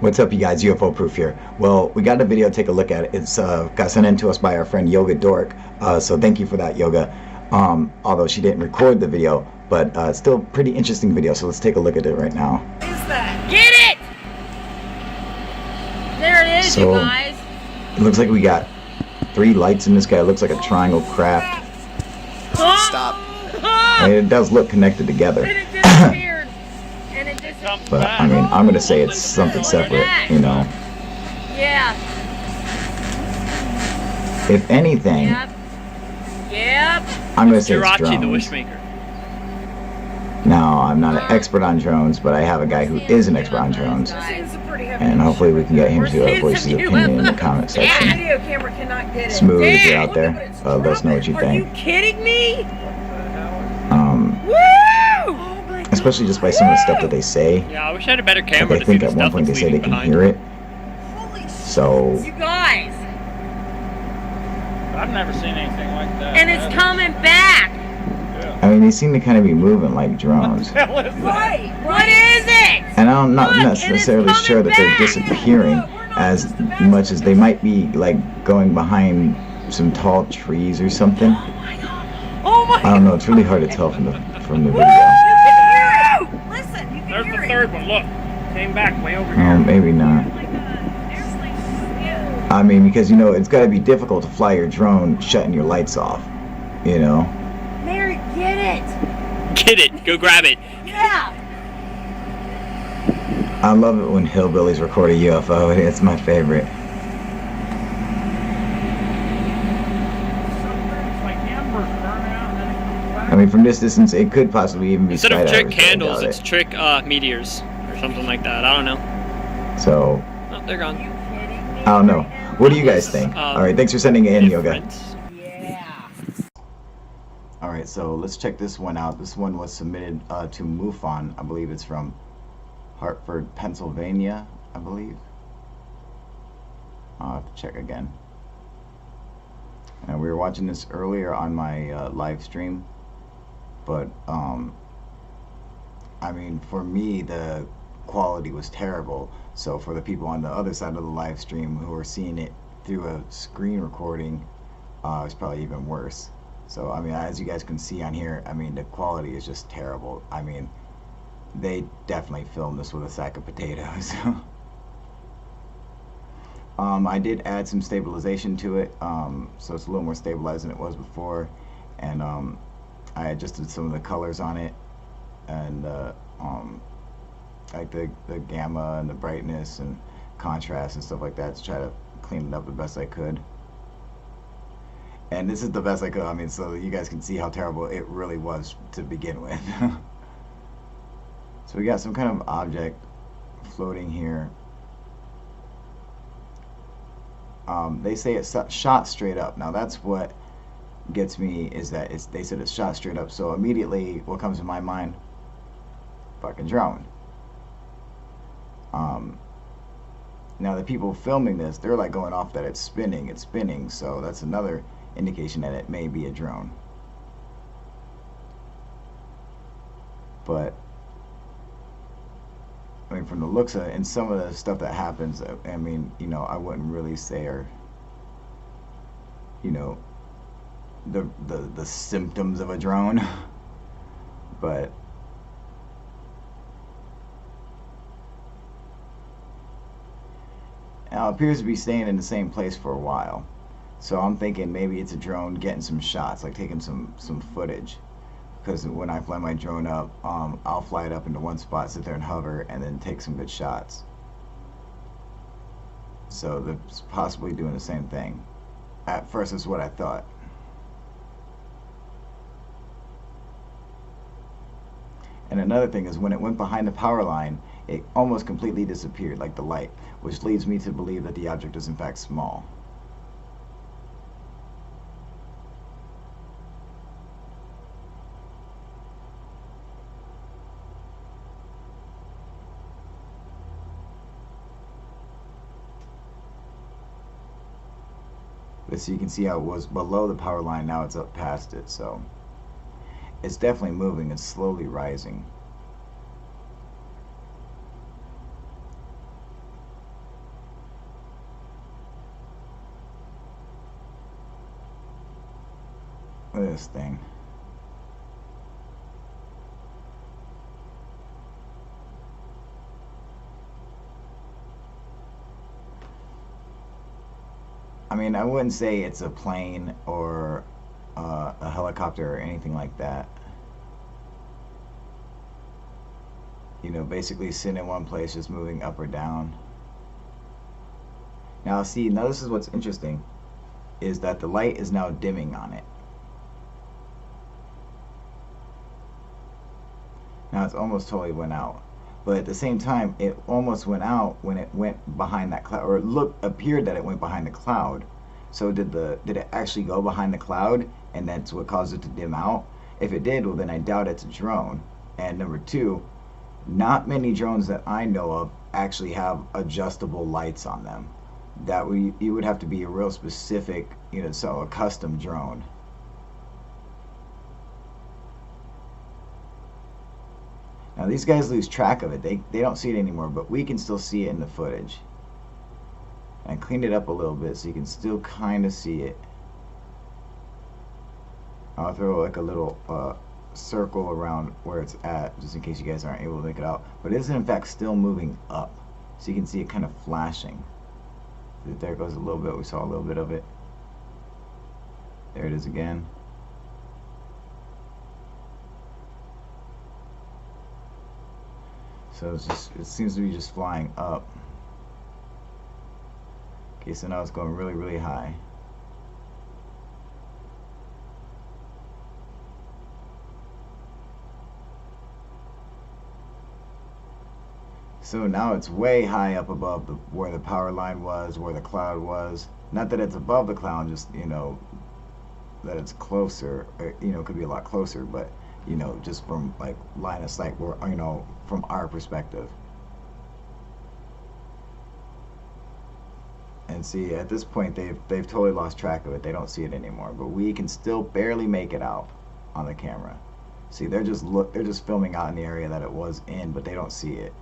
What's up, you guys? UFO Proof here. Well, we got a video to take a look at. It's got sent in to us by our friend Yoga Dork. So thank you for that, Yoga. Although she didn't record the video, but still pretty interesting video. So let's take a look at it right now. What is that? Get it! There it is, So, you guys. it looks like we got 3 lights in the sky. It looks like a triangle craft. Stop. And it does look connected together. And it disappeared. And it disappeared. But I mean, I'm gonna say it's something separate, you know. Yeah. If anything, Yep. Yep. I'm gonna say it's Jirachi, the drones. Wishmaker. Now, I'm not an expert on drones, but I have a guy who is an expert on drones, It's a pretty heavy. and hopefully we can get him to voice his opinion in the comment Yeah. section. Video camera cannot get it. Smooth, if you're Dang, out there, let us know what you Are you think. kidding me? Woo! Especially just by some of the stuff that they say. Yeah, I wish I had a better Like, camera I to think see the at one stuff point they that's say they leaving can behind. hear it. Holy So, you guys. I've never seen anything like that. And it's coming back. I mean, they seem to kind of be moving like drones. What the hell is that? Right. What is it? And I'm not Look, and it's necessarily coming sure that they're back. disappearing as much as they might be, like, going behind some tall trees or something. Oh my I don't know, it's really hard to tell from the video. You can hear it. Listen, you can There's hear the it. third one. Look, came back way over Oh, here. maybe not. I mean, because, you know, it's got to be difficult to fly your drone shutting your lights off, you know? Mary, get it. Get it! Go grab it! Yeah. I love it when hillbillies record a UFO. It's my favorite. It's like embers burn out and then it comes back. I mean, from this distance, it could possibly even be Instead of skydivers, trick but I candles, doubt it's it. trick meteors or something like that. I don't know. So, Oh, they're gone. I don't know. What do you guys think? Alright, thanks for sending it in, Yoga. Different. Yeah. Alright, so let's check this one out. This one was submitted to MUFON. I believe it's from Hartford, Pennsylvania, I believe. I'll have to check again. And we were watching this earlier on my live stream, but I mean, for me, the quality was terrible. So for the people on the other side of the live stream who are seeing it through a screen recording, it's probably even worse. So I mean, as you guys can see on here, I mean, the quality is just terrible. I mean, they definitely filmed this with a sack of potatoes. I did add some stabilization to it, so it's a little more stabilized than it was before, and I adjusted some of the colors on it, and like the gamma and the brightness and contrast and stuff like that to try to clean it up the best I could. And this is the best I could, I mean, so you guys can see how terrible it really was to begin with. So we got some kind of object floating here. They say it's shot straight up. Now that's what gets me, is that they said it's shot straight up. So immediately what comes to my mind? Fucking drone. Now the people filming this, they're like going off that it's spinning. So that's another indication that it may be a drone. But I mean, from the looks of it and some of the stuff that happens, I mean, you know, I wouldn't really say are, you know, the symptoms of a drone, but now it appears to be staying in the same place for a while. So I'm thinking maybe it's a drone getting some shots, like taking some footage. Because when I fly my drone up, I'll fly it up into one spot, sit there and hover, and then take some good shots. So they're possibly doing the same thing. At first, that's what I thought. And another thing is, when it went behind the power line, it almost completely disappeared, like the light, which leads me to believe that the object is in fact small. But so you can see how it was below the power line, now it's up past it, so it's definitely moving, it's slowly rising. Look at this thing. I mean, I wouldn't say it's a plane or a helicopter or anything like that. You know, basically sitting in one place, just moving up or down. Now, see, now this is what's interesting, is that the light is now dimming on it. Now it's almost totally went out. But at the same time, it almost went out when it went behind that cloud, or it appeared that it went behind the cloud. So did it actually go behind the cloud, and that's what caused it to dim out? If it did, well then I doubt it's a drone. And number two, not many drones that I know of actually have adjustable lights on them. You would have to be a real specific, you know, so a custom drone. Now these guys lose track of it. They don't see it anymore, but we can still see it in the footage. And I cleaned it up a little bit so you can still kind of see it. I'll throw like a little circle around where it's at, just in case you guys aren't able to make it out. But it is in fact still moving up, so you can see it kind of flashing. There goes a little bit. We saw a little bit of it. There it is again. So it seems to be just flying up. Okay, so now it's going really, really high. So now it's way high up above where the power line was, where the cloud was. Not that it's above the cloud, just, you know, that it's closer. You know, it could be a lot closer, but, you know, just from like line of sight, where, you know, from our perspective. And see, at this point, they've totally lost track of it. They don't see it anymore, but we can still barely make it out on the camera. See, they're just filming out in the area that it was in, but they don't see it.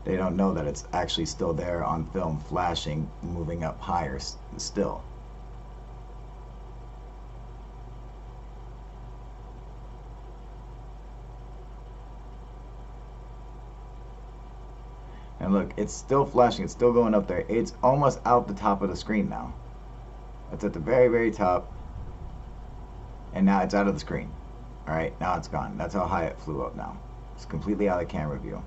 They don't know that it's actually still there on film, flashing, moving up higher still. And look, it's still flashing, it's still going up there. It's almost out the top of the screen now. It's at the very, very top. And now it's out of the screen. Alright, now it's gone. That's how high it flew up now. It's completely out of camera view.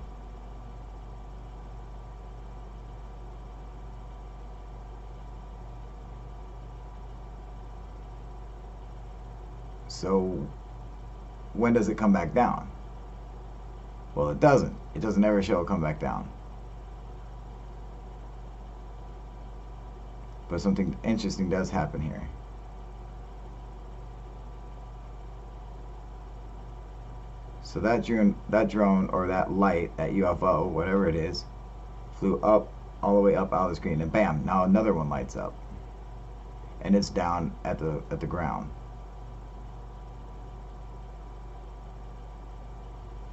So when does it come back down? Well, it doesn't. It doesn't ever show it come back down. But something interesting does happen here. So that drone or that light, that UFO, whatever it is, flew up, all the way up out of the screen, and bam, now another one lights up. And it's down at the ground.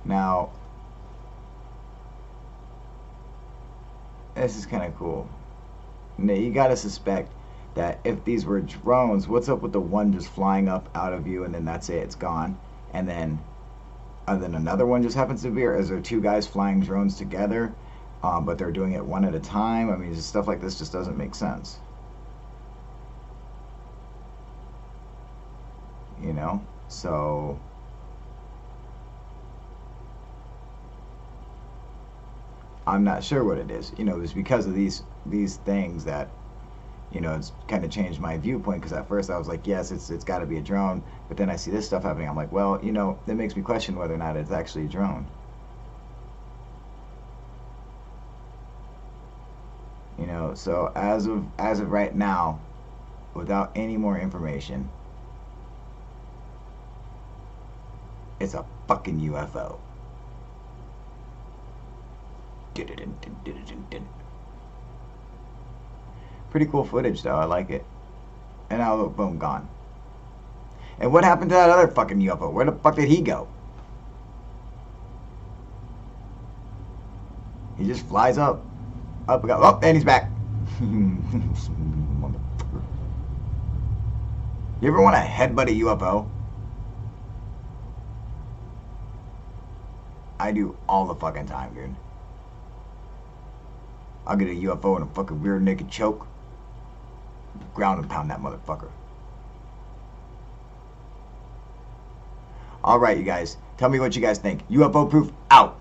Now, this is kind of cool. Now, you gotta suspect that if these were drones, what's up with the one just flying up out of view and then that's it, it's gone, and then another one just happens to be, or is there two guys flying drones together, but they're doing it one at a time? I mean, just stuff like this just doesn't make sense. You know, so I'm not sure what it is. You know, it's because of these things that, you know, it's kind of changed my viewpoint, because at first I was like, yes, it's got to be a drone, but then I see this stuff happening. I'm like, well, you know, that makes me question whether or not it's actually a drone. You know, so as of right now, without any more information, it's a fucking UFO. Pretty cool footage though, I like it. And now look, boom, gone. And what happened to that other fucking UFO? Where the fuck did he go? He just flies up. Up, and he's back. Motherfucker. You ever want to headbutt a UFO? I do all the fucking time, dude. I'll get a UFO in a fucking rear naked choke. Ground and pound that motherfucker. Alright, you guys. Tell me what you guys think. UFO proof out.